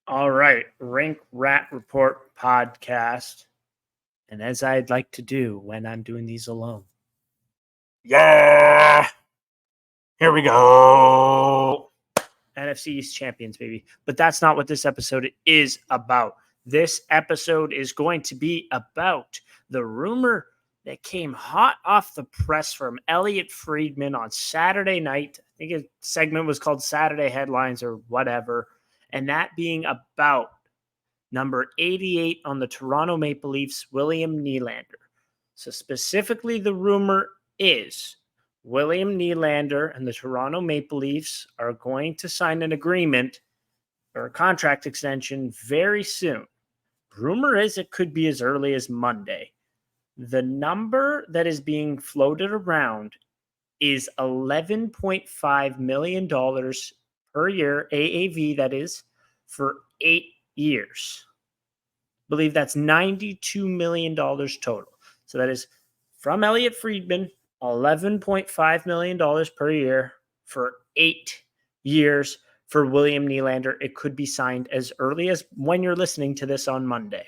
All right, Rink Rat Report Podcast. And as I'd like to do when I'm doing these alone. Yeah! Here we go. NFC East champions, baby. But that's not what this episode is about. This episode is going to be about the rumor that came hot off the press from Elliotte Friedman on Saturday night. I think his segment was called Saturday Headlines or whatever. And that being about number 88 on the Toronto Maple Leafs, William Nylander. So specifically, the rumor is William Nylander and the Toronto Maple Leafs are going to sign an agreement or a contract extension very soon. Rumor is it could be as early as Monday. The number that is being floated around is $11.5 million per year, AAV that is, for 8 years. I believe that's $92 million total. So that is from Elliotte Friedman, $11.5 million per year for 8 years for William Nylander. It could be signed as early as when you're listening to this on Monday.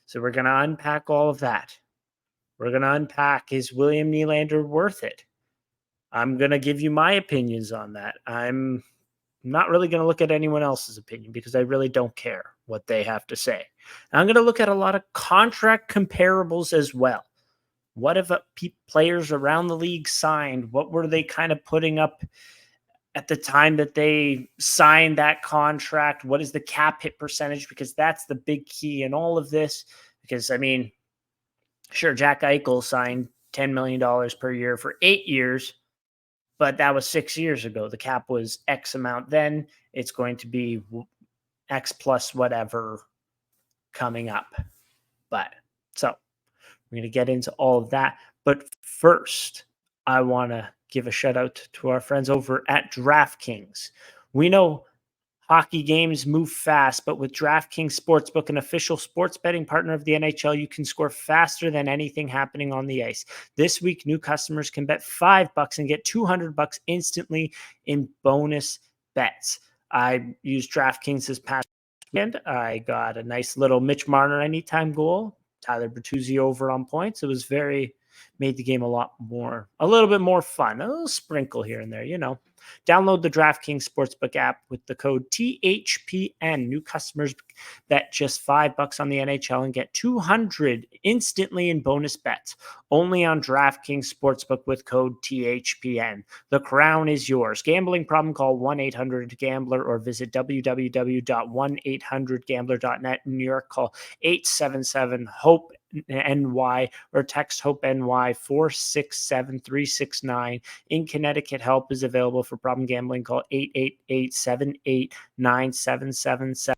So we're going to unpack all of that. We're going to unpack, is William Nylander worth it? I'm going to give you my opinions on that. I'm not really going to look at anyone else's opinion because I really don't care what they have to say. And I'm going to look at a lot of contract comparables as well. What have players around the league signed? What were they kind of putting up at the time that they signed that contract? What is the cap hit percentage? Because that's the big key in all of this. Because, I mean, sure, Jack Eichel signed $10 million per year for 8 years, but that was 6 years ago. The cap was X amount then. It's going to be X plus whatever coming up. But so we're going to get into all of that. But first, I want to give a shout out to our friends over at DraftKings. We know hockey games move fast, but with DraftKings Sportsbook, an official sports betting partner of the NHL, you can score faster than anything happening on the ice. This week, new customers can bet $5 and get $200 instantly in bonus bets. I used DraftKings this past weekend. I got a nice little Mitch Marner anytime goal. Tyler Bertuzzi over on points. It was made the game a little bit more fun. A little sprinkle here and there, you know. Download the DraftKings Sportsbook app with the code THPN. New customers bet just $5 on the NHL and get $200 instantly in bonus bets. Only on DraftKings Sportsbook with code THPN. The crown is yours. Gambling problem? Call 1-800-GAMBLER or visit www.1800gambler.net. In New York, call 877-HOPE-NY or text HOPE-NY 467-369. In Connecticut, help is available for problem gambling. Call 888-789-7777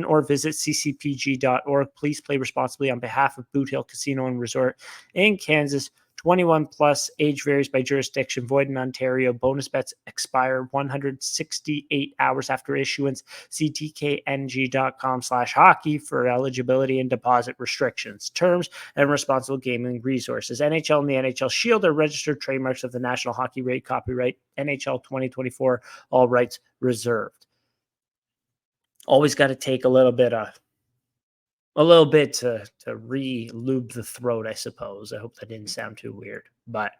or visit ccpg.org. Please play responsibly on behalf of Boot Hill Casino and Resort in Kansas. 21 plus, age varies by jurisdiction, void in Ontario. Bonus bets expire 168 hours after issuance. See tkng.com/hockey for eligibility and deposit restrictions, terms, and responsible gaming resources. NHL and the NHL Shield are registered trademarks of the National Hockey League. Copyright NHL 2024, all rights reserved. Always got to take a little bit to re-lube the throat, I suppose. I hope that didn't sound too weird. But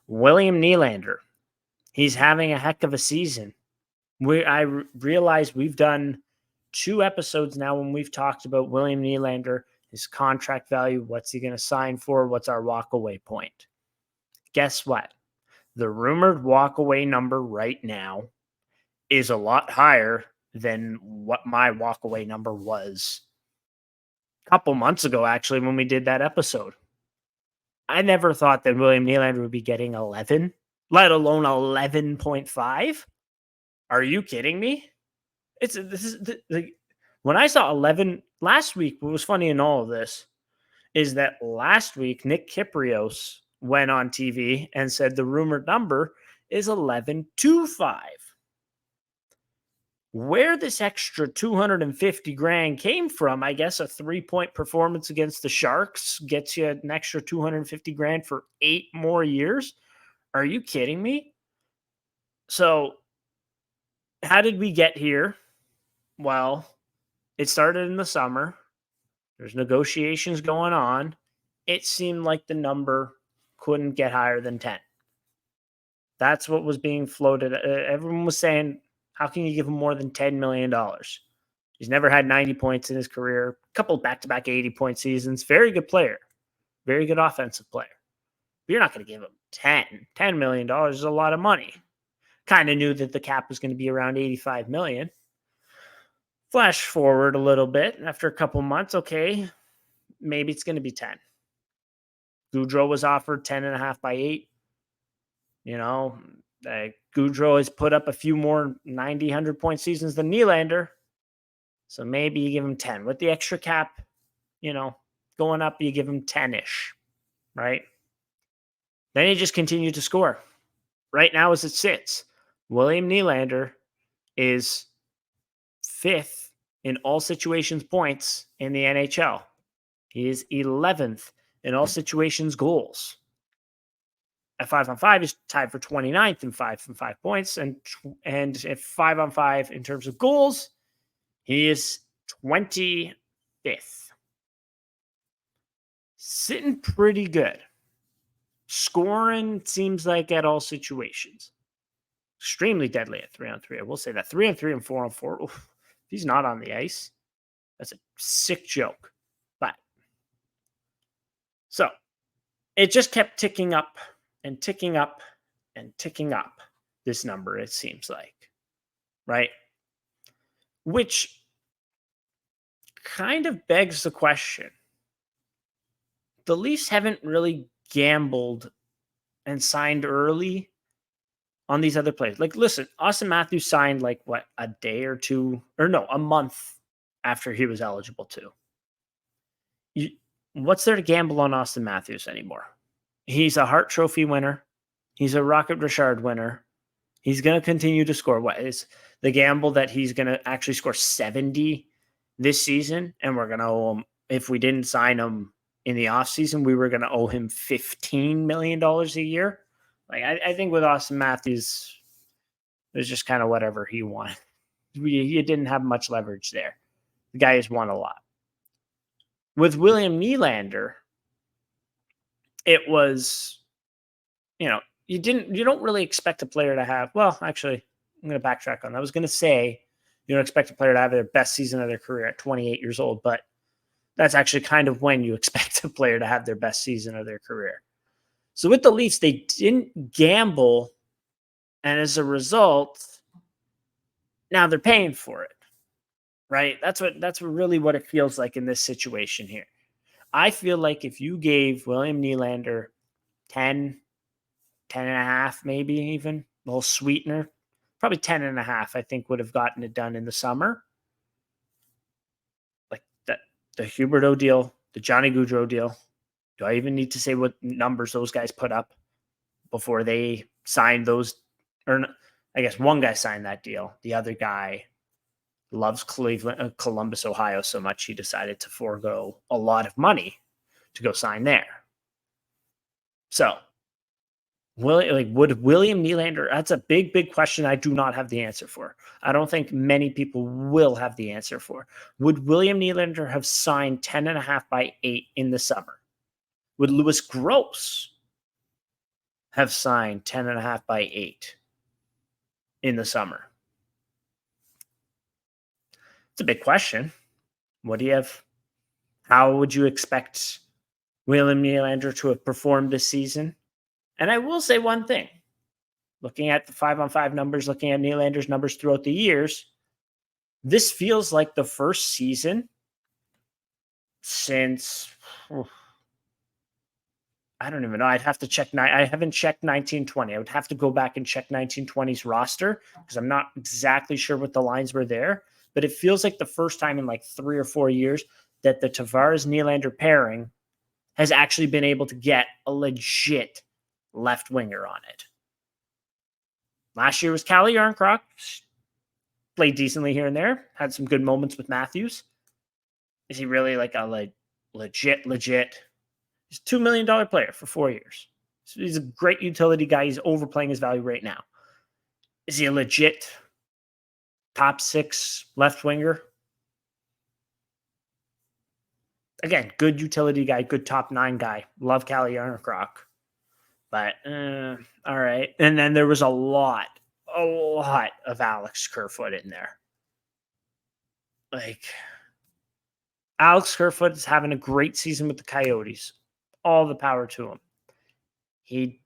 William Nylander, he's having a heck of a season. I realize we've done 2 episodes now when we've talked about William Nylander, his contract value, what's he going to sign for, what's our walkaway point. Guess what? The rumored walkaway number right now is a lot higher than what my walkaway number was a couple months ago, actually, when we did that episode. I never thought that William Nylander would be getting 11, let alone 11.5. Are you kidding me? When I saw 11 last week, what was funny in all of this is that last week, Nick Kyprios went on TV and said the rumored number is 11.25. Where this extra $250,000 came from, I guess a 3-point performance against the Sharks gets you an extra $250,000 for 8 more years. Are you kidding me? So how did we get here? Well, it started in the summer. There's negotiations going on. It seemed like the number couldn't get higher than 10. That's what was being floated. Everyone was saying, how can you give him more than $10 million? He's never had 90 points in his career, a couple back-to-back 80-point seasons. Very good player, very good offensive player. But you're not going to give him $10 million is a lot of money. Kind of knew that the cap was going to be around $85 million. Flash forward a little bit. After a couple months, okay, maybe it's going to be 10. Gaudreau was offered 10.5 by 8. Gaudreau has put up a few more 90, 100-point seasons than Nylander. So maybe you give him 10. With the extra cap, going up, you give him 10-ish, right? Then he just continued to score. Right now, as it sits, William Nylander is 5th in all situations points in the NHL. He is 11th in all situations goals. At 5-on-5, he's tied for 29th in 5-on-5 points. And at 5-on-5 in terms of goals, he is 25th. Sitting pretty good. Scoring seems like at all situations. Extremely deadly at 3-on-3. I will say that 3-on-3 and 4-on-4. Oof, if he's not on the ice, that's a sick joke. But so it just kept ticking up and ticking up and ticking up, this number, it seems like. Right? Which kind of begs the question. The Leafs haven't really gambled and signed early on these other players. Like, listen, Austin Matthews signed a day or two, or no, a month after he was eligible to. What's there to gamble on Austin Matthews anymore? He's a Hart Trophy winner. He's a Rocket Richard winner. He's going to continue to score. What is the gamble that he's going to actually score 70 this season? And we're going to owe him, if we didn't sign him in the offseason, we were going to owe him $15 million a year. I think with Austin Matthews, it was just kind of whatever he wanted. He didn't have much leverage there. The guy has won a lot. With William Nylander, it was, you don't really expect a player to have, well, actually, I'm going to backtrack on that. I was going to say, you don't expect a player to have their best season of their career at 28 years old, but that's actually kind of when you expect a player to have their best season of their career. So with the Leafs, they didn't gamble, and as a result, now they're paying for it, right? That's really what it feels like in this situation here. I feel like if you gave William Nylander 10 and a half, maybe even, a little sweetener, probably 10 and a half, I think would have gotten it done in the summer. Like the Huberdeau deal, the Johnny Gaudreau deal. Do I even need to say what numbers those guys put up before they signed those? Or I guess one guy signed that deal. The other guy loves Columbus, Ohio so much he decided to forego a lot of money to go sign there. So, would William Nylander? That's a big, big question I do not have the answer for. I don't think many people will have the answer for. Would William Nylander have signed 10.5 by 8 in the summer? Would Louis Gross have signed 10.5 by 8 in the summer? It's a big question. What do you have? How would you expect William Nylander to have performed this season? And I will say one thing. Looking at the 5-on-5 numbers, looking at Nylander's numbers throughout the years, this feels like the first season since... I don't even know. I'd have to check. I haven't checked 1920. I would have to go back and check 1920's roster because I'm not exactly sure what the lines were there. But it feels like the first time in 3 or 4 years that the Tavares-Nylander pairing has actually been able to get a legit left winger on it. Last year was Calle Jarnkrok. Played decently here and there. Had some good moments with Matthews. Is he really a legit... He's a $2 million player for 4 years. So he's a great utility guy. He's overplaying his value right now. Is he a legit top 6 left winger. Again, good utility guy, good top 9 guy. Love Calle Yarncroc. But, all right. And then there was a lot of Alex Kerfoot in there. Like, Alex Kerfoot is having a great season with the Coyotes. All the power to him. He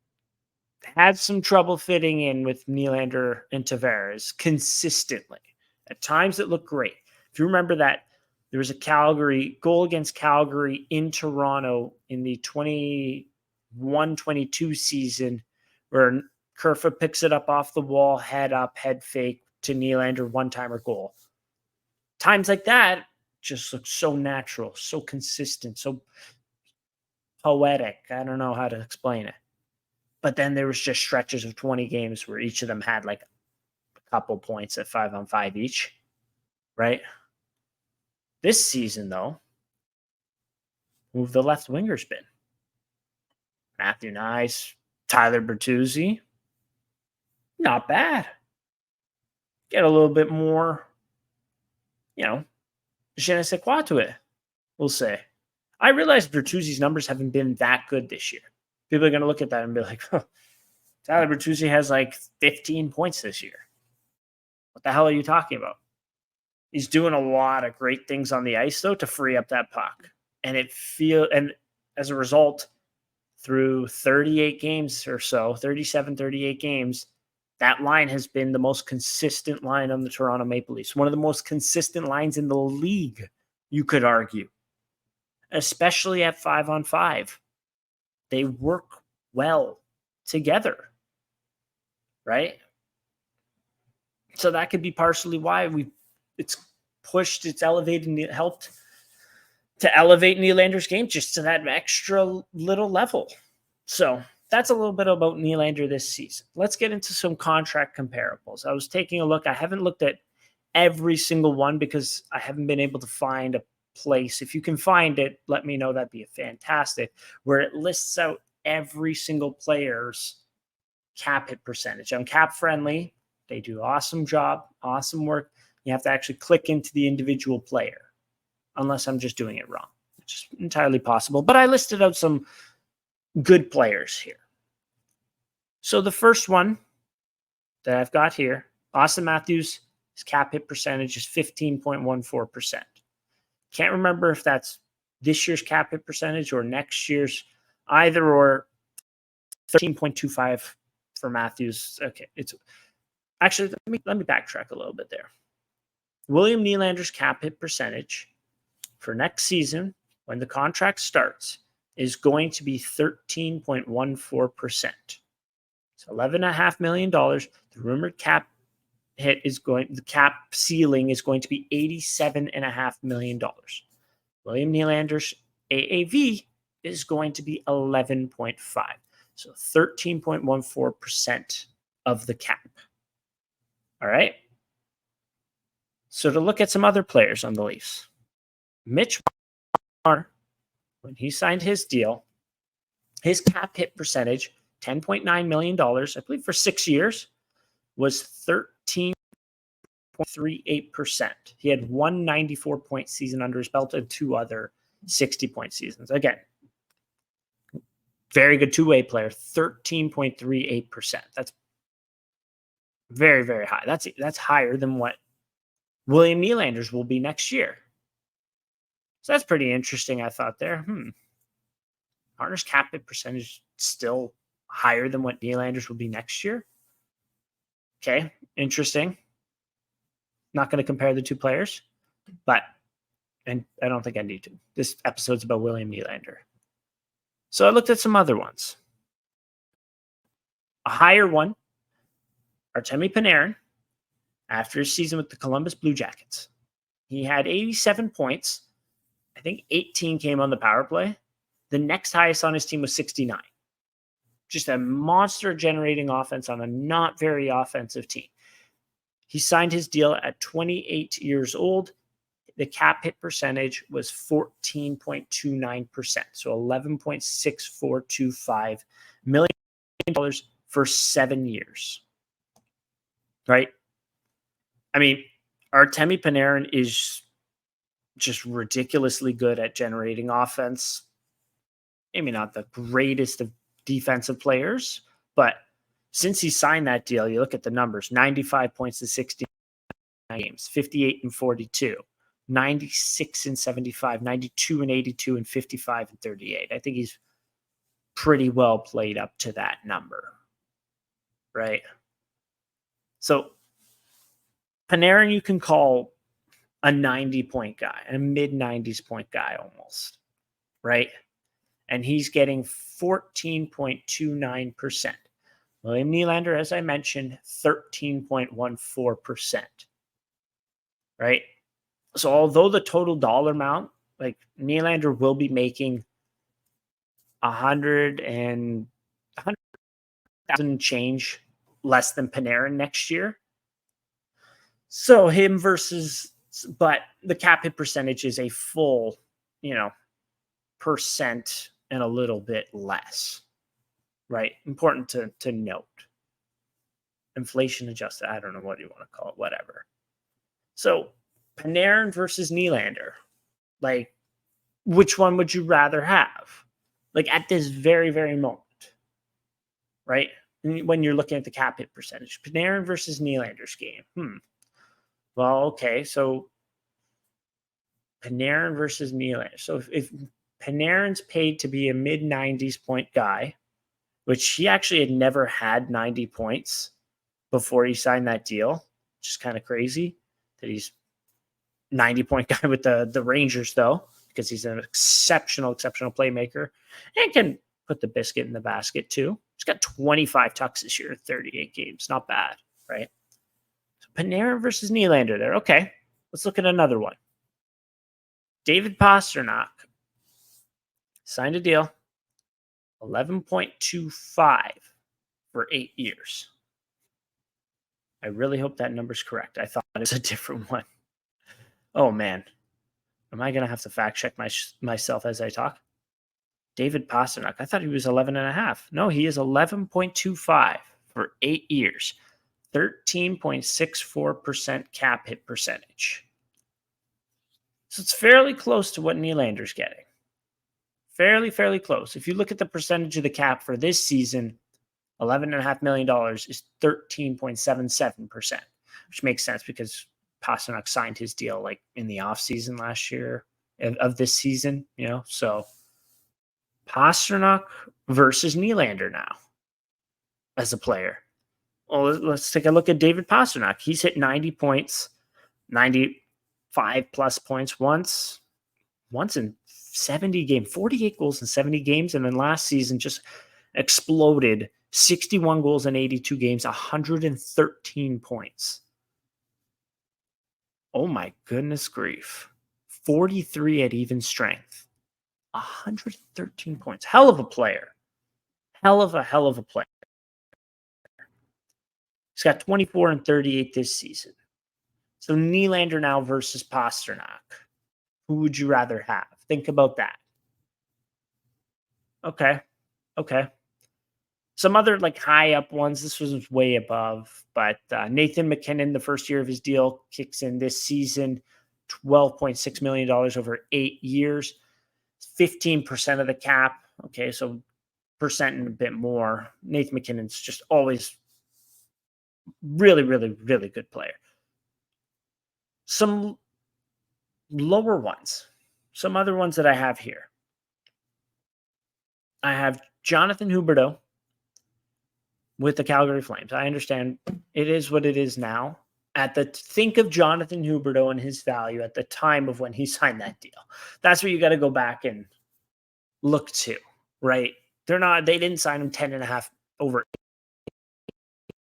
had some trouble fitting in with Nylander and Tavares consistently. At times it looked great. If you remember that, there was a goal against Calgary in Toronto in the 21-22 season where Kerfoot picks it up off the wall, head up, head fake to Nylander, one-timer goal. Times like that just look so natural, so consistent, so poetic. I don't know how to explain it. But then there was just stretches of 20 games where each of them had like a couple points at 5-on-5 each, right? This season, though, who have the left wingers been? Matthew Knies, Tyler Bertuzzi. Not bad. Get a little bit more, je ne sais quoi to it, we'll say. I realize Bertuzzi's numbers haven't been that good this year. People are going to look at that and be like, Tyler Bertuzzi has like 15 points this year. What the hell are you talking about? He's doing a lot of great things on the ice, though, to free up that puck. And as a result, through 38 games or so, 37, 38 games, that line has been the most consistent line on the Toronto Maple Leafs. One of the most consistent lines in the league, you could argue, especially at 5-on-5. They work well together, right? So that could be partially why it's helped to elevate Nylander's game just to that extra little level. So that's a little bit about Nylander this season. Let's get into some contract comparables. I was taking a look. I haven't looked at every single one because I haven't been able to find a place. If you can find it, let me know. That'd be fantastic. Where it lists out every single player's cap hit percentage. On Cap Friendly, they do awesome job, awesome work. You have to actually click into the individual player, unless I'm just doing it wrong, which is entirely possible. But I listed out some good players here. So the first one that I've got here, Austin Matthews, his cap hit percentage is 15.14%. Can't remember if that's this year's cap hit percentage or next year's, either or. 13.25 for Matthews. Okay, it's actually, let me backtrack a little bit there. William Nylander's cap hit percentage for next season, when the contract starts, is going to be 13.14%. It's $11.5 million. The rumored cap the cap ceiling is going to be $87.5 million. William Nylander's AAV is going to be 11.5. So 13.14% of the cap. All right. So to look at some other players on the Leafs, Mitch Marner, when he signed his deal, his cap hit percentage, $10.9 million, I believe for 6 years, was 13.38%. He had one 94-point season under his belt and 2 other 60-point seasons. Again, very good two-way player, 13.38%. That's very, very high. That's higher than what William Nylander's will be next year. So that's pretty interesting, I thought there. Marner's cap hit percentage still higher than what Nylander's will be next year. Okay, interesting. Not going to compare the two players, and I don't think I need to. This episode's about William Nylander. So I looked at some other ones. A higher one, Artemi Panarin, after his season with the Columbus Blue Jackets. He had 87 points. I think 18 came on the power play. The next highest on his team was 69. Just a monster generating offense on a not very offensive team. He signed his deal at 28 years old. The cap hit percentage was 14.29%. So $11.6425 million for 7 years. Right? I mean, Artemi Panarin is just ridiculously good at generating offense. Maybe not the greatest of defensive players, but since he signed that deal, you look at the numbers: 95 points in 69 games, 58 and 42, 96 and 75, 92 and 82, and 55 and 38. I think he's pretty well played up to that number, right? So Panarin, you can call a 90-point guy, a mid-90s point guy almost, right? And he's getting 14.29%. William Nylander, as I mentioned, 13.14%, right? So although the total dollar amount, like Nylander will be making 100,000 change less than Panarin next year. So him versus, but the cap hit percentage is a full, percent and a little bit less, right? Important to note. Inflation adjusted. I don't know what you want to call it, whatever. So Panarin versus Nylander, like, which one would you rather have? Like at this very, very moment, right? When you're looking at the cap hit percentage, Panarin versus Nylander's game. Well, okay. So Panarin versus Nylander. So if Panarin's paid to be a mid-90s point guy, which he actually had never had 90 points before he signed that deal, which is kind of crazy that he's 90-point guy with the Rangers, though, because he's an exceptional playmaker and can put the biscuit in the basket, too. He's got 25 tucks this year, 38 games. Not bad, right? So Panarin versus Nylander there. Okay, let's look at another one. David Pastrnak signed a deal, 11.25 for 8 years. I really hope that number's correct. I thought it was a different one. Oh, man. Am I going to have to fact check myself as I talk? David Pastrnak. I thought he was 11.5. No, he is 11.25 for 8 years. 13.64% cap hit percentage. So it's fairly close to what Nylander's getting. Fairly close. If you look at the percentage of the cap for this season, $11.5 million is 13.77%, which makes sense because Pastrnak signed his deal like in the offseason last year of this season, so Pastrnak versus Nylander now as a player. Well, let's take a look at David Pastrnak. He's hit 90 points, 95 plus points once in 70 games, 48 goals in 70 games. And then last season just exploded, 61 goals in 82 games, 113 points. Oh my goodness grief. 43 at even strength. 113 points. Hell of a player. Hell of a player. He's got 24 and 38 this season. So Nylander now versus Pastrnak. Who would you rather have? Think about that. Okay. Some other high up ones. This was way above, but Nathan MacKinnon, the first year of his deal, kicks in this season, $12.6 million over 8 years, 15% of the cap. Okay, so percent and a bit more. Nathan MacKinnon's just always really good player. Some lower ones, some other ones that I have here. I have Jonathan Huberdeau with the Calgary Flames. I understand it is what it is now. Think of Jonathan Huberdeau and his value at the time of when he signed that deal. That's what you got to go back and look to, right? They didn't sign him 10.5 over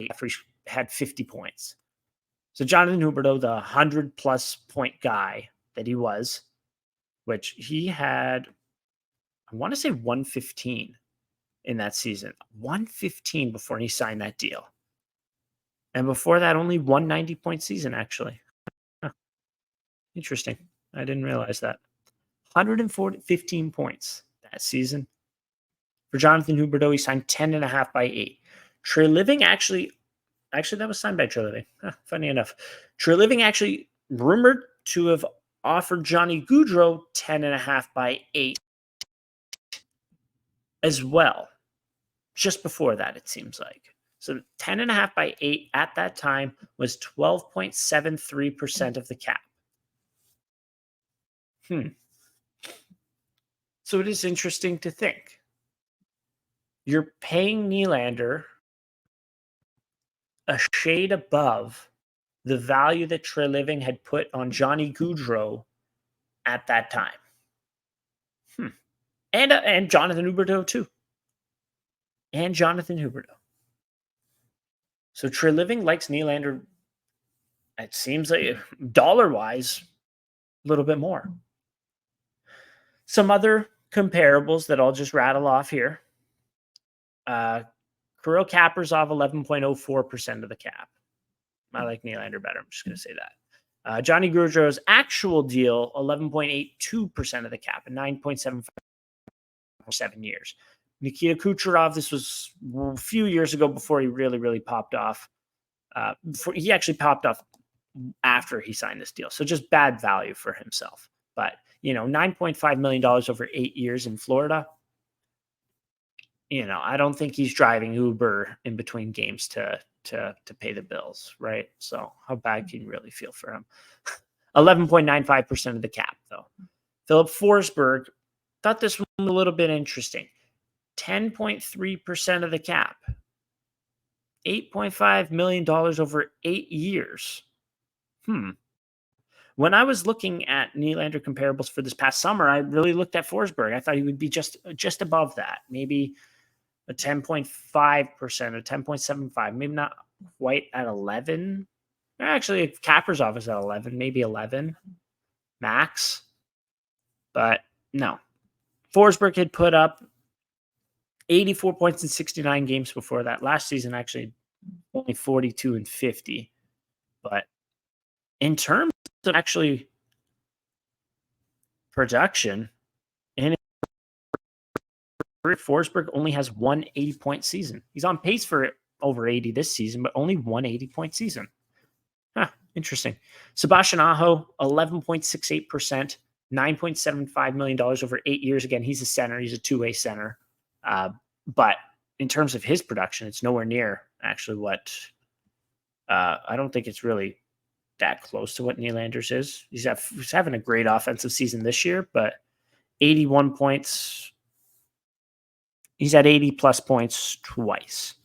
8 after he had 50 points. So Jonathan Huberdeau, the 100+ point guy that he was, which he had, I want to say 115 in that season. 115 before he signed that deal. And before that, only 190-point season, actually. Huh. Interesting. I didn't realize that. 115 points that season. For Jonathan Huberdeau, he signed 10.5 by 8. Trey Living actually that was signed by Trey Living. Funny enough. Trey Living actually rumored to have offered Johnny Gaudreau 10.5 by 8 as well. Just before that, it seems like. So 10.5 by 8 at that time was 12.73% of the cap. So it is interesting to think. You're paying Nylander a shade above the value that Treliving had put on Johnny Gaudreau at that time. And Jonathan Huberdeau too. So Treliving likes Nylander, it seems like dollar-wise, a little bit more. Some other comparables that I'll just rattle off here. Kirill Kaprizov, 11.04% of the cap. I like Nylander better. I'm just going to say that. Johnny Gaudreau's actual deal, 11.82% of the cap and 9.75 for 7 years. Nikita Kucherov, this was a few years ago before he really popped off. He actually popped off after he signed this deal. So just bad value for himself. But, $9.5 million over 8 years in Florida. I don't think he's driving Uber in between games to pay the bills, right? So how bad can you really feel for him? 11.95% of the cap, though. Philip Forsberg, thought this one was a little bit interesting. 10.3% of the cap. $8.5 million over 8 years. When I was looking at Nylander comparables for this past summer, I really looked at Forsberg. I thought he would be just above that. Maybe a 10.5%, a 10.75, maybe not quite at 11. Actually, Kaprizov is at 11, maybe 11 max. But no. Forsberg had put up 84 points in 69 games before that. Last season, actually, only 42 and 50. But in terms of actually production, and Forsberg only has one 80-point season. He's on pace for over 80 this season, but only one 80-point season. Interesting. Sebastian Aho, 11.68%, $9.75 million over 8 years. Again, he's a center. He's a two-way center. But in terms of his production, it's nowhere near actually what I don't think it's really that close to what Nylander's is. He's having a great offensive season this year, but 81 points. He's had 80-plus points twice,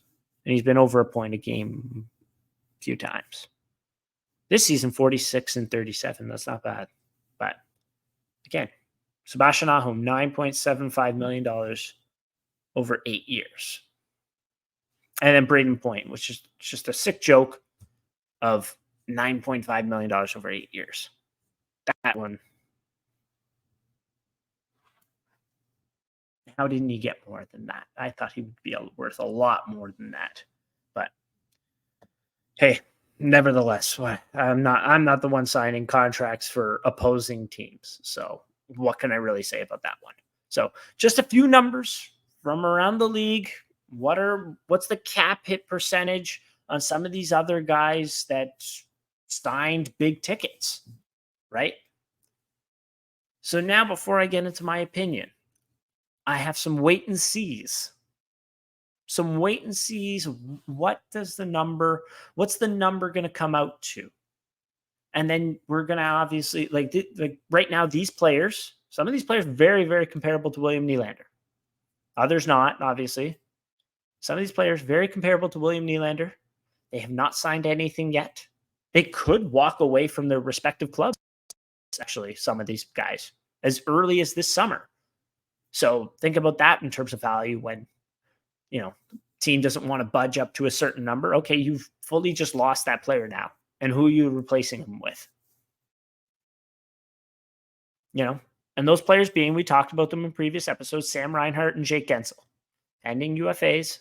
and he's been over a point a game a few times. This season, 46 and 37. That's not bad. But again, Sebastian Aho, $9.75 million over 8 years. And then Braden Point, which is just a sick joke of $9.5 million over 8 years. That one. How didn't he get more than that? I thought he would be worth a lot more than that. But hey, nevertheless, I'm not the one signing contracts for opposing teams. So what can I really say about that one? So just a few numbers from around the league. What's the cap hit percentage on some of these other guys that signed big tickets, right? So now, before I get into my opinion, I have some wait and sees. What's the number going to come out to? And then we're going to obviously, like right now, some of these players, very, very comparable to William Nylander. Others not, obviously. Some of these players, very comparable to William Nylander. They have not signed anything yet. They could walk away from their respective clubs, actually, some of these guys, as early as this summer. So think about that in terms of value when, team doesn't want to budge up to a certain number. Okay, you've fully just lost that player now. And who are you replacing him with? And those players being, we talked about them in previous episodes, Sam Reinhart and Jake Gensel. Pending UFAs.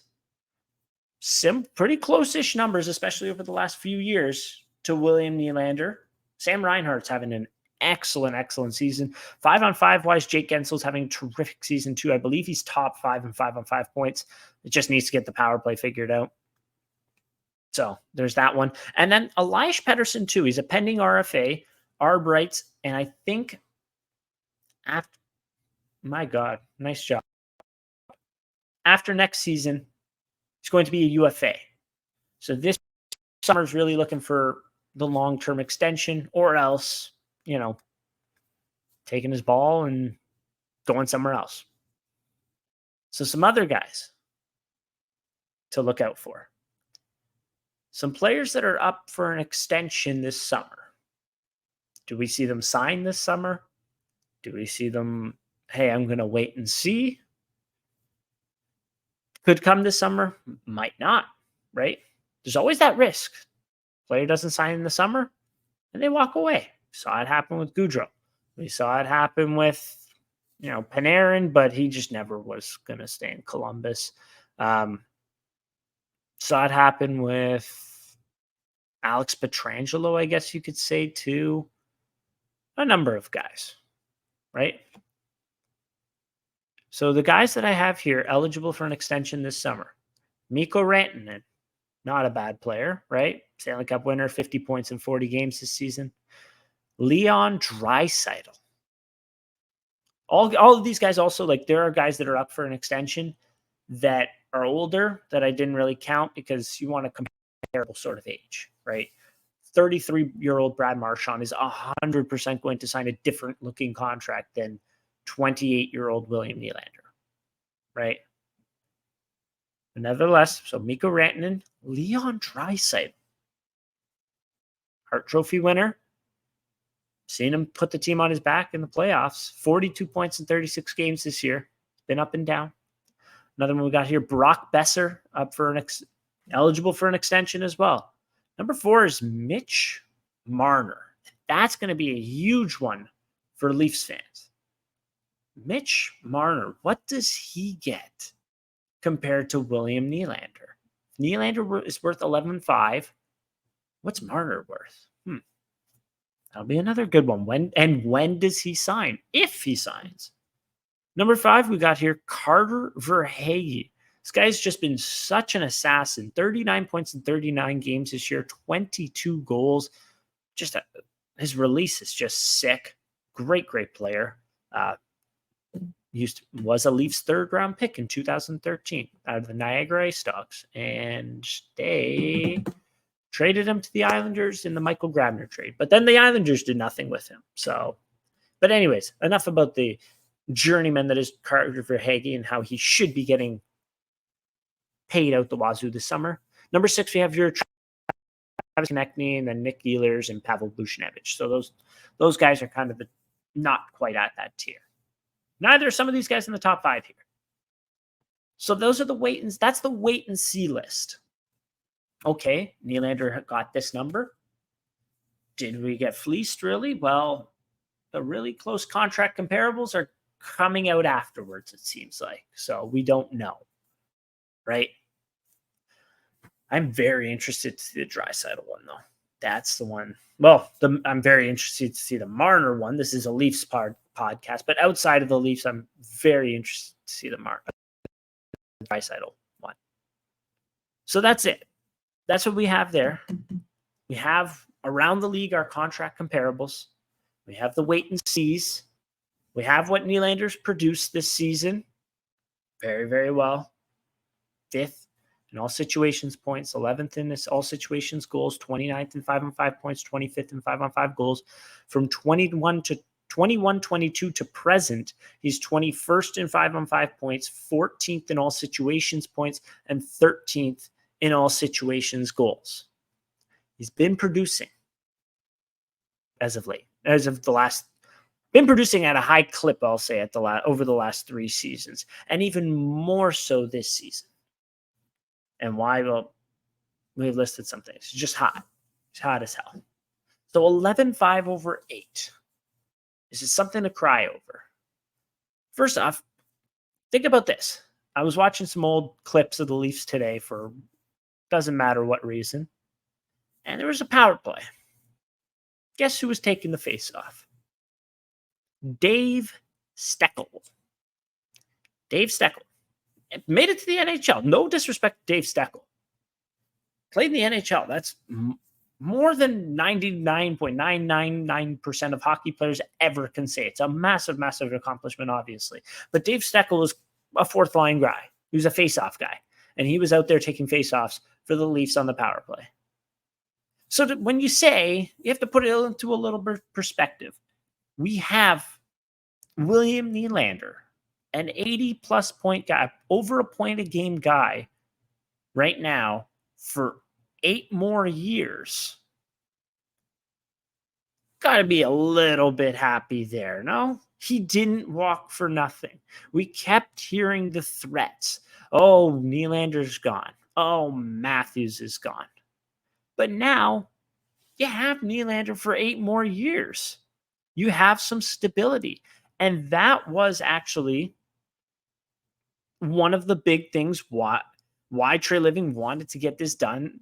Pretty close-ish numbers, especially over the last few years, to William Nylander. Sam Reinhart's having an excellent season. 5-on-5 wise, Jake Gensel's having a terrific season too. I believe he's top 5 in 5-on-5 points. It just needs to get the power play figured out. So there's that one. And then Elias Pettersson too. He's a pending RFA. are bright. And I think after, my God, nice job. After next season, it's going to be a UFA. So this summer is really looking for the long-term extension, or else, taking his ball and going somewhere else. So some other guys to look out for. Some players that are up for an extension this summer. Do we see them sign this summer? Do we see them, hey, I'm going to wait and see? Could come this summer, might not, right? There's always that risk. Player doesn't sign in the summer, and they walk away. We saw it happen with Goudreau. We saw it happen with, Panarin, but he just never was going to stay in Columbus. Saw it happen with Alex Pietrangelo, I guess you could say, too. A number of guys, right? So the guys that I have here eligible for an extension this summer: Mikko Rantanen, not a bad player, right? Stanley Cup winner, 50 points in 40 games this season. Leon Draisaitl. All of these guys also, there are guys that are up for an extension that are older that I didn't really count because you want a comparable sort of age, right? 33-year-old Brad Marchand is 100% going to sign a different looking contract than 28-year-old William Nylander, right? But nevertheless, so Mikko Rantanen, Leon Draisaitl, Hart Trophy winner. Seen him put the team on his back in the playoffs. 42 points in 36 games this year. Been up and down. Another one we got here, Brock Besser, up for eligible for an extension as well. Number 4 is Mitch Marner. That's going to be a huge one for Leafs fans. Mitch Marner, what does he get compared to William Nylander? Nylander is worth 11.5. What's Marner worth? That'll be another good one. When does he sign? If he signs. Number 5, we got here Carter Verhaeghe. This guy's just been such an assassin. 39 points in 39 games this year, 22 goals. His release is just sick. Great player. Was a Leafs 3rd round pick in 2013 out of the Niagara Ice Dogs, and they traded him to the Islanders in the Michael Grabner trade. But then the Islanders did nothing with him. But anyways, enough about the journeyman that is Carter Verhaeghe and how he should be getting paid out the wazoo this summer. Number 6, we have your Travis Konechny, and then Nick Ehlers and Pavel Buchnevich. So those guys are kind of not quite at that tier. Neither are some of these guys in the top 5 here. So those are that's the wait and see list. Okay, Nylander got this number. Did we get fleeced, really? Well, the really close contract comparables are coming out afterwards, it seems like. So we don't know, right? I'm very interested to see the Draisaitl one, though. That's the one. Well, I'm very interested to see the Marner one. This is a Leafs podcast, but outside of the Leafs, I'm very interested to see the Draisaitl one. So that's it. That's what we have there. We have around the league our contract comparables. We have the wait and sees. We have what Nylander's produced this season. Very, very well. 5th in all situations points, 11th in this all situations goals, 29th in 5-on-5 points, 25th in 5-on-5 goals. From 21-22 to present, he's 21st in 5-on-5 points, 14th in all situations points, and 13th in all situations goals. He's been producing as of late, been producing at a high clip, I'll say, over the last 3 seasons, and even more so this season. And why? Well, we've listed some things. It's just hot. It's hot as hell. So 11.5 over 8. Is it something to cry over? First off, think about this. I was watching some old clips of the Leafs today for doesn't matter what reason. And there was a power play. Guess who was taking the face-off? Dave Steckel. Dave Steckel. Made it to the NHL. No disrespect to Dave Steckel. Played in the NHL. That's more than 99.999% of hockey players ever can say. It's a massive, massive accomplishment, obviously. But Dave Steckel was a fourth line guy. He was a face-off guy. And he was out there taking face-offs for the Leafs on the power play. So when you say, you have to put it into a little bit of perspective. We have William Nylander, an 80-plus point guy, over a point a game guy right now for 8 more years. Got to be a little bit happy there, no? He didn't walk for nothing. We kept hearing the threats. Oh, Nylander's gone. Oh, Matthews is gone. But now you have Nylander for 8 more years. You have some stability. And that was actually one of the big things why Trey Living wanted to get this done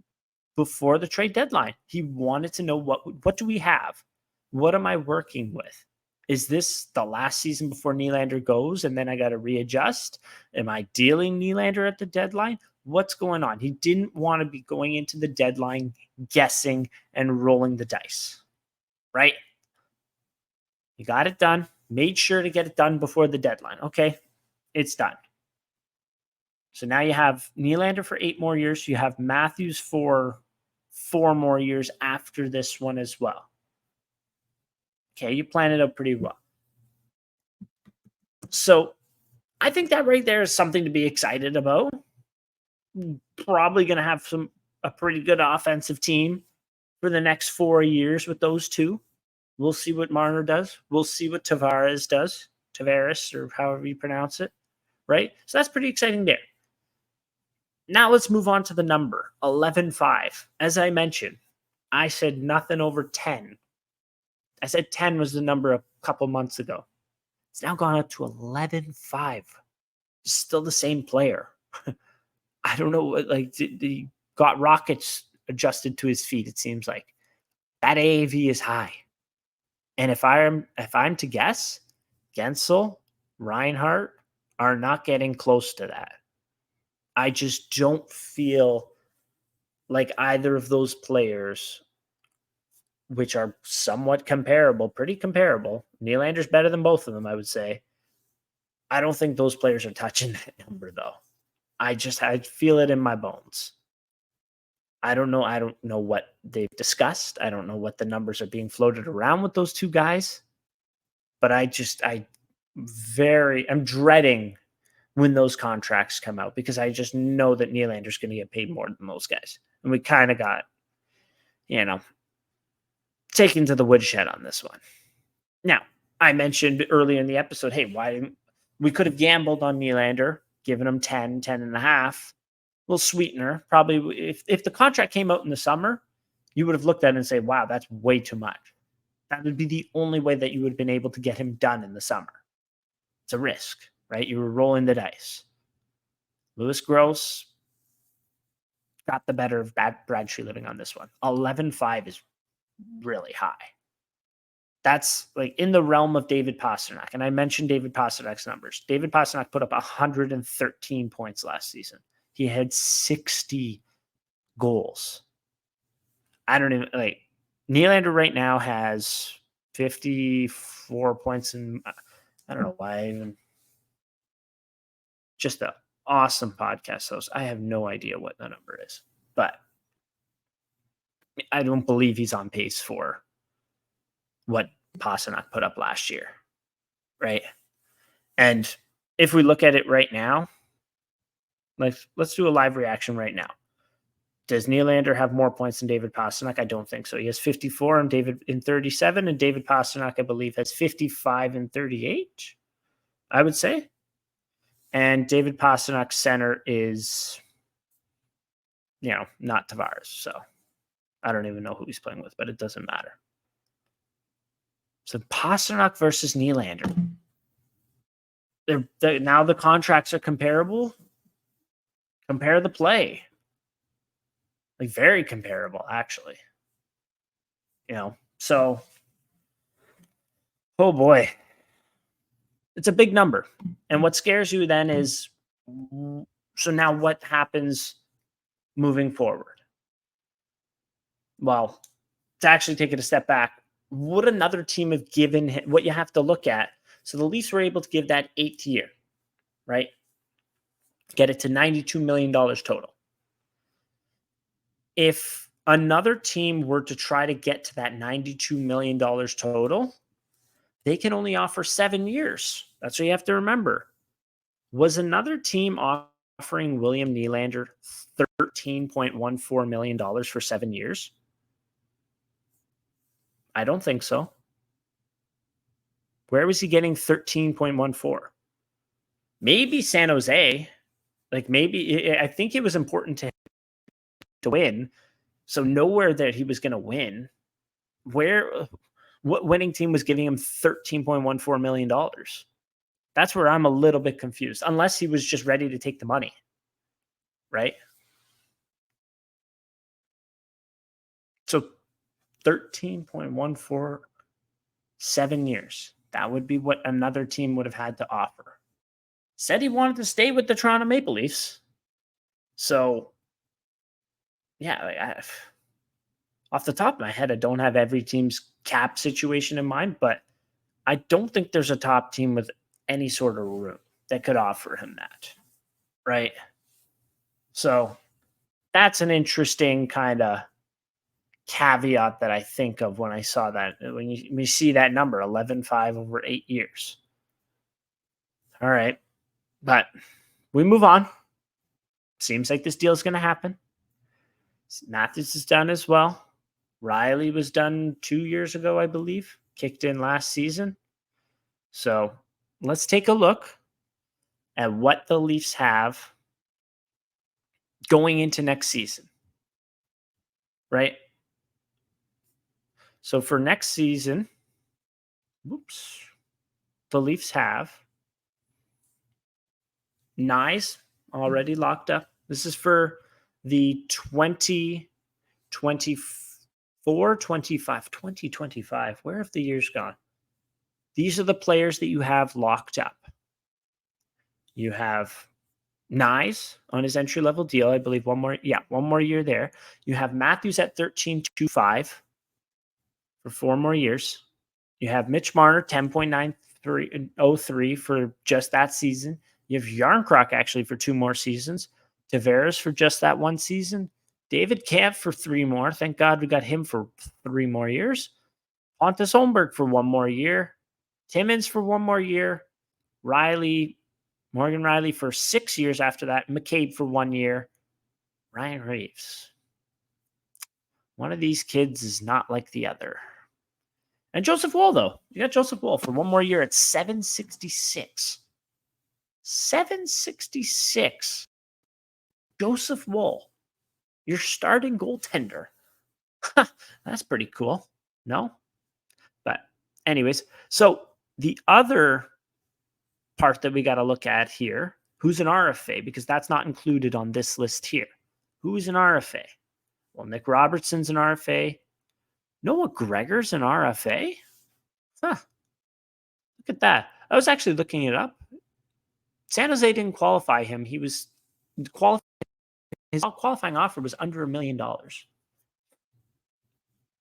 before the trade deadline. He wanted to know what do we have? What am I working with? Is this the last season before Nylander goes and then I got to readjust? Am I dealing Nylander at the deadline? What's going on? He didn't want to be going into the deadline guessing and rolling the dice, right? You got it done. Made sure to get it done before the deadline. Okay, it's done. So now you have Nylander for 8 more years. You have Matthews for 4 more years after this one as well. Okay, you plan it out pretty well. So I think that right there is something to be excited about. Probably going to have a pretty good offensive team for the next 4 years with those two. We'll see what Marner does. We'll see what Tavares does. Tavares, or however you pronounce it, right? So that's pretty exciting there. Now let's move on to the number, 11-5. As I mentioned, I said nothing over 10. I said 10 was the number a couple months ago. It's now gone up to 11-5. Still the same player. I don't know what, like, he got rockets adjusted to his feet, it seems like. That AAV is high. And if I'm to guess, Gensel, Reinhart are not getting close to that. I just don't feel like either of those players, which are somewhat comparable, pretty comparable. Nylander's better than both of them, I would say. I don't think those players are touching that number, though. I feel it in my bones. I don't know what they've discussed. I don't know what the numbers are being floated around with those two guys. But I'm dreading when those contracts come out because I just know that Nylander's going to get paid more than those guys. And we kind of got, taken to the woodshed on this one. Now, I mentioned earlier in the episode, hey, we could have gambled on Nylander, given him 10 and a half. Little sweetener. Probably if the contract came out in the summer, you would have looked at it and say, wow, that's way too much. That would be the only way that you would have been able to get him done in the summer. It's a risk, right? You were rolling the dice. Louis Gross got the better of Brad Tree Living on this one. 11-5 is really high. That's like in the realm of David Pastrnak. And I mentioned David Pasternak's numbers. David Pastrnak put up 113 points last season. He had 60 goals. I don't even Nylander right now has 54 points and I don't know why I even just an awesome podcast host. I have no idea what the number is, but I don't believe he's on pace for what Pastrnak put up last year, right? And if we look at it right now, let's do a live reaction right now. Does Nylander have more points than David Pastrnak? I don't think so. He has 54 and David in 37, and David Pastrnak, I believe, has 55 and 38, I would say. And David Pasternak's center is, not Tavares. So I don't even know who he's playing with, but it doesn't matter. So Pastrnak versus Nylander. Now the contracts are comparable. Compare the play. Like very comparable, actually. So, oh boy. It's a big number. And what scares you then is, so now what happens moving forward? well, to actually take it a step back, would another team have given him what you have to look at? So the Leafs were able to give that 8th year, right? Get it to $92 million total. If another team were to try to get to that $92 million total, they can only offer 7 years. That's what you have to remember. Was another team offering William Nylander $13.14 million for 7 years? I don't think so. Where was he getting 13.14? Maybe San Jose. Like maybe I think it was important to win. So nowhere that he was going to win. What winning team was giving him $13.14 million? That's where I'm a little bit confused. Unless he was just ready to take the money. Right? So 13.14, 7 years. That would be what another team would have had to offer. Said he wanted to stay with the Toronto Maple Leafs. So, yeah, off the top of my head, I don't have every team's cap situation in mind, but I don't think there's a top team with any sort of room that could offer him that. Right? So, that's an interesting kind of caveat that I think of when I saw that. When you see that number, 11.5 over 8 years. All right. But we move on. Seems like this deal is going to happen. Matthews is done as well. Riley was done 2 years ago, I believe. Kicked in last season. So let's take a look at what the Leafs have going into next season. Right? So for next season, the Leafs have Nyes already locked up. This is for the 2025. Where have the years gone? These are the players that you have locked up. You have Nyes on his entry-level deal. I believe one more year there. You have Matthews at 13.25 for 4 more years. You have Mitch Marner, 10.93 for just that season. You have Yarncroc actually for 2 more seasons. Tavares for just that 1 season. David Kampf for 3 more. Thank God we got him for 3 more years. Pontus Holmberg for 1 more year. Timmins for 1 more year. Morgan Riley for 6 years after that. McCabe for 1 year. Ryan Reeves. One of these kids is not like the other. And Joseph Woll, though. You got Joseph Woll for 1 more year at 766. 766. Joseph Woll. Your starting goaltender. That's pretty cool. No? But anyways, so the other part that we got to look at here, who's an RFA, because that's not included on this list here. Who's an RFA? Well, Nick Robertson's an RFA. Noah Gregor's an RFA? Huh. Look at that. I was actually looking it up. San Jose didn't qualify him. He was his qualifying offer was under $1 million.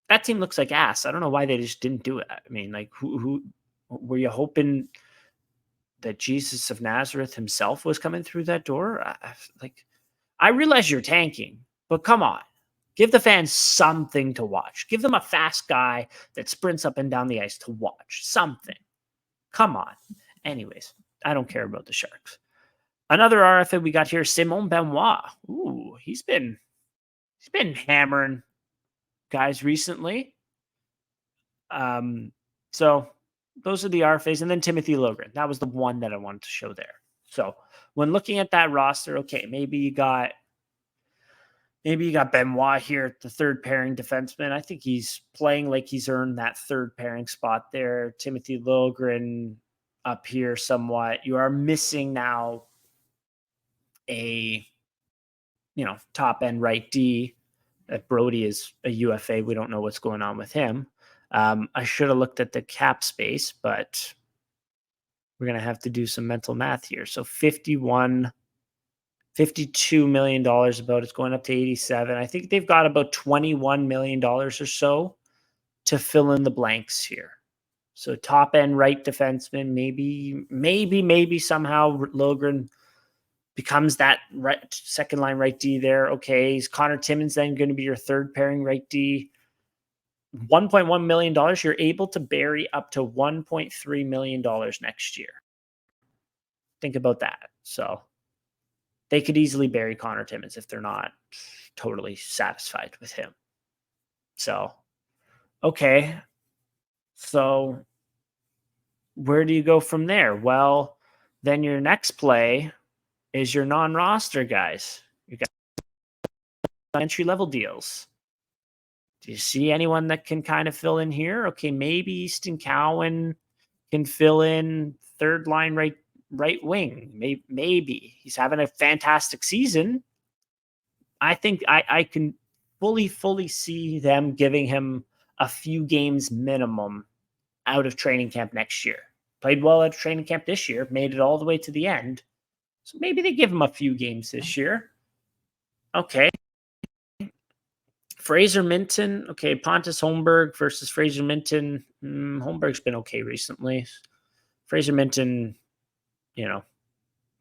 That team looks like ass. I don't know why they just didn't do it. I mean, like, who were you hoping that Jesus of Nazareth himself was coming through that door? I realize you're tanking, but come on. Give the fans something to watch. Give them a fast guy that sprints up and down the ice to watch. Something. Come on. Anyways, I don't care about the Sharks. Another RFA we got here, Simon Benoit. Ooh, he's been hammering guys recently. So those are the RFAs. And then Timothy Liljegren. That was the one that I wanted to show there. So when looking at that roster, okay, maybe you got Benoit here, the third pairing defenseman. I think he's playing like he's earned that third pairing spot there. Timothy Liljegren up here somewhat. You are missing now a top end right D. Brody is a UFA. We don't know what's going on with him. I should have looked at the cap space, but we're going to have to do some mental math here. So 51 $52 million about. It's going up to 87. I think they've got about $21 million or so to fill in the blanks here. So top end right defenseman, maybe somehow Logren becomes that right second line right D there. Okay, is Connor Timmins then going to be your third pairing right D? $1.1 million. You're able to bury up to $1.3 million next year. Think about that. So they could easily bury Connor Timmins if they're not totally satisfied with him. So, okay. So where do you go from there? Well, then your next play is your non-roster guys. You got entry-level deals. Do you see anyone that can kind of fill in here? Okay, maybe Easton Cowan can fill in third line right wing. Maybe. He's having a fantastic season. I think I can fully see them giving him a few games minimum out of training camp next year. Played well at training camp this year, made it all the way to the end. So maybe they give him a few games this year. Okay. Fraser Minton. Okay, Pontus Holmberg versus Fraser Minton. Holmberg's been okay recently. Fraser Minton,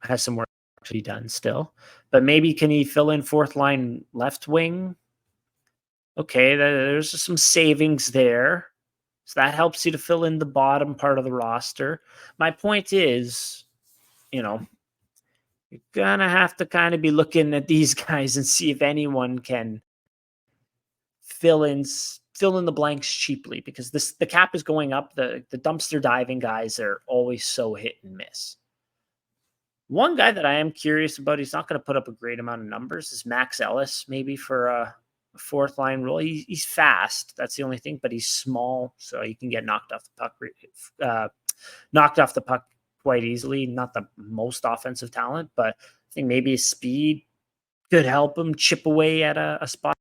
has some work to be done still. But maybe can he fill in fourth line left wing? Okay, there's some savings there. So that helps you to fill in the bottom part of the roster. My point is, you're going to have to kind of be looking at these guys and see if anyone can fill in the blanks cheaply, because the cap is going up. The dumpster diving guys are always so hit and miss. One guy that I am curious about, he's not going to put up a great amount of numbers, is Max Ellis, maybe for a fourth line role. He's fast. That's the only thing, but he's small, so he can get knocked off the puck quite easily. Not the most offensive talent, but I think maybe his speed could help him chip away at a spot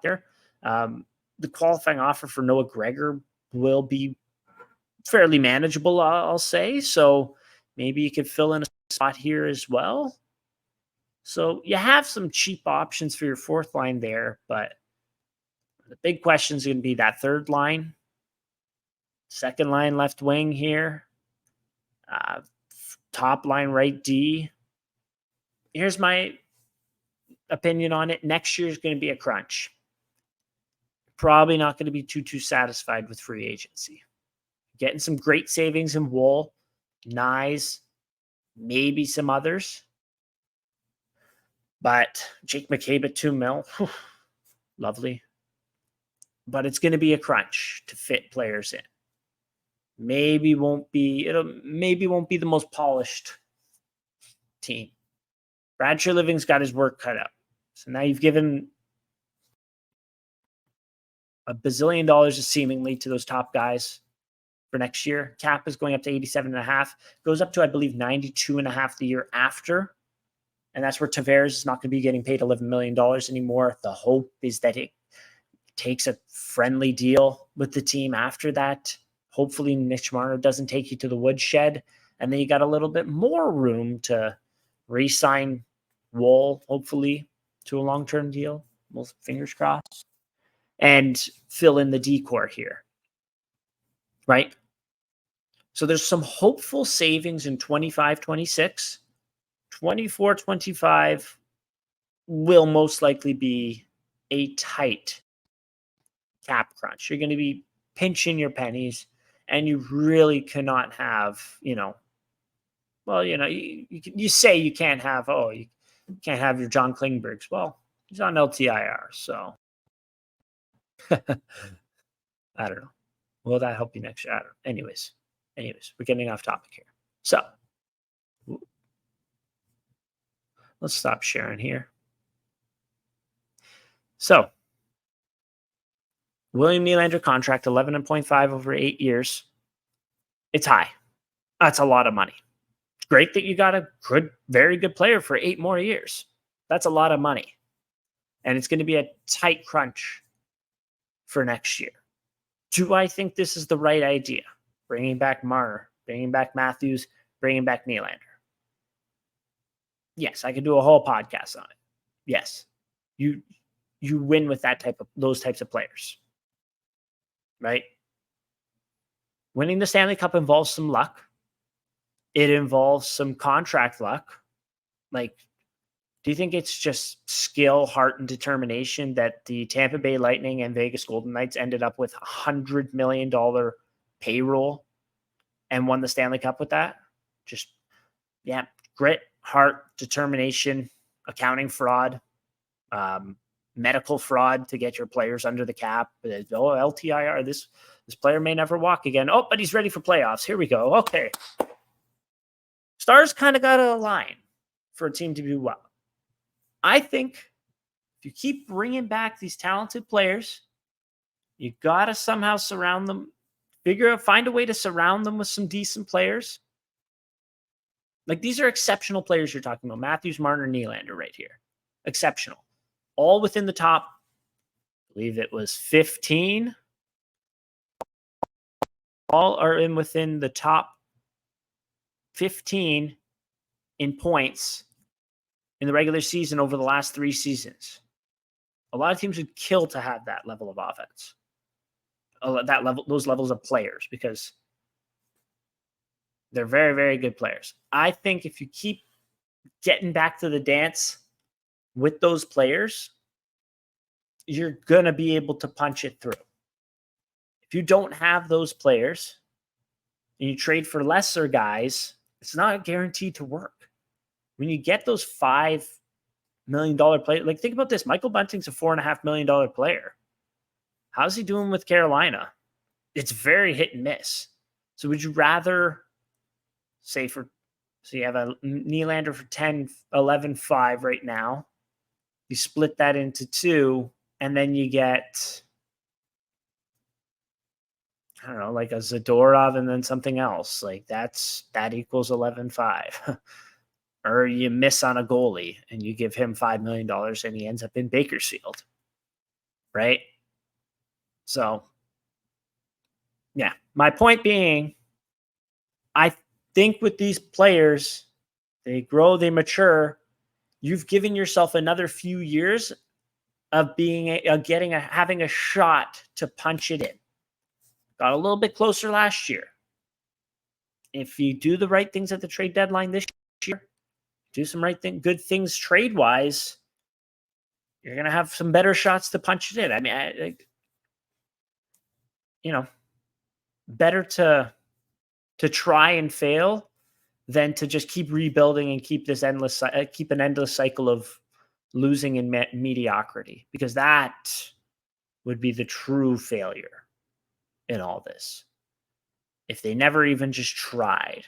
there. The qualifying offer for Noah Gregor will be fairly manageable, I'll say. So maybe you could fill in a spot here as well. So you have some cheap options for your fourth line there, but the big question is going to be that third line, second line left wing here, top line right D. Here's my opinion on it. Next year is going to be a crunch. Probably not going to be too satisfied with free agency. Getting some great savings in Wool, Nyes, maybe some others. But Jake McCabe at $2 million, lovely. But it's going to be a crunch to fit players in. Maybe won't be the most polished team. Brad Treliving's got his work cut out. So now you've given $1 bazillion seemingly to those top guys for next year. Cap is going up to 87.5, goes up to, I believe, 92.5 the year after. And that's where Tavares is not going to be getting paid $11 million anymore. The hope is that it takes a friendly deal with the team after that. Hopefully Mitch Marner doesn't take you to the woodshed. And then you got a little bit more room to re-sign Wool, hopefully, to a long-term deal. Well, fingers crossed. And fill in the decor here. Right? So there's some hopeful savings in 25-26. 24-25 will most likely be a tight cap crunch. You're going to be pinching your pennies, and you really cannot have, you say you can't have, you can't have your John Klingbergs. Well, he's on LTIR, so I don't know. Will that help you next year? I don't know. Anyways, we're getting off topic here. So let's stop sharing here. So William Nylander contract, 11.5 over 8 years. It's high. That's a lot of money. Great that you got a very good player for 8 more years. That's a lot of money. And it's going to be a tight crunch for next year. Do I think this is the right idea? Bringing back Marner, bringing back Matthews, bringing back Nylander. Yes, I could do a whole podcast on it. Yes. You win with those types of players. Right? Winning the Stanley Cup involves some luck. It involves some contract luck. Like, do you think it's just skill, heart, and determination that the Tampa Bay Lightning and Vegas Golden Knights ended up with $100 million payroll and won the Stanley Cup with that? Just, yeah, grit, heart, determination, accounting fraud, medical fraud to get your players under the cap. Oh, LTIR, this player may never walk again. Oh, but he's ready for playoffs. Here we go. Okay. Stars kind of got to align for a team to do well. I think if you keep bringing back these talented players, you got to somehow surround them, find a way to surround them with some decent players. Like, these are exceptional players you're talking about. Matthews, Marner, Nylander right here. Exceptional. All within the top, I believe it was 15. All are within the top 15 in points in the regular season over the last 3 seasons. A lot of teams would kill to have that level of offense, those levels of players, because they're very, very good players. I think if you keep getting back to the dance with those players, you're going to be able to punch it through. If you don't have those players and you trade for lesser guys, it's not guaranteed to work. When you get those $5 million players, like, think about this. Michael Bunting's a $4.5 million player. How's he doing with Carolina? It's very hit and miss. So would you rather so you have a Nylander for 10, 11, 5 right now. You split that into 2, and then you get, I don't know, like a Zadorov and then something else. Like, that equals 11-5. Or you miss on a goalie and you give him $5 million and he ends up in Bakersfield. Right? So, yeah. My point being, I think with these players, they grow, they mature. You've given yourself another few years of having a shot to punch it in. Got a little bit closer last year. If you do the right things at the trade deadline this year, do some good things trade-wise, you're going to have some better shots to punch it in. I mean, better to try and fail than to just keep rebuilding and keep an endless cycle of losing in mediocrity, because that would be the true failure in all this. If they never even just tried,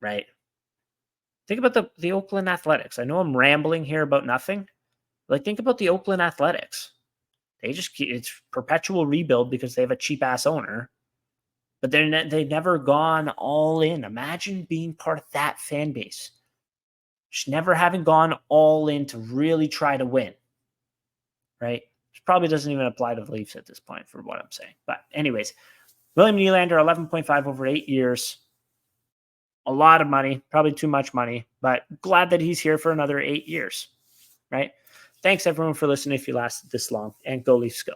right? Think about the Oakland Athletics. I know I'm rambling here about nothing. Like, think about the Oakland Athletics. It's perpetual rebuild because they have a cheap ass owner, but they've never gone all in. Imagine being part of that fan base. Just never having gone all in to really try to win, right? Which probably doesn't even apply to the Leafs at this point for what I'm saying. But anyways, William Nylander, 11.5 over 8 years. A lot of money, probably too much money, but glad that he's here for another 8 years, right? Thanks, everyone, for listening if you lasted this long, and go Leafs go.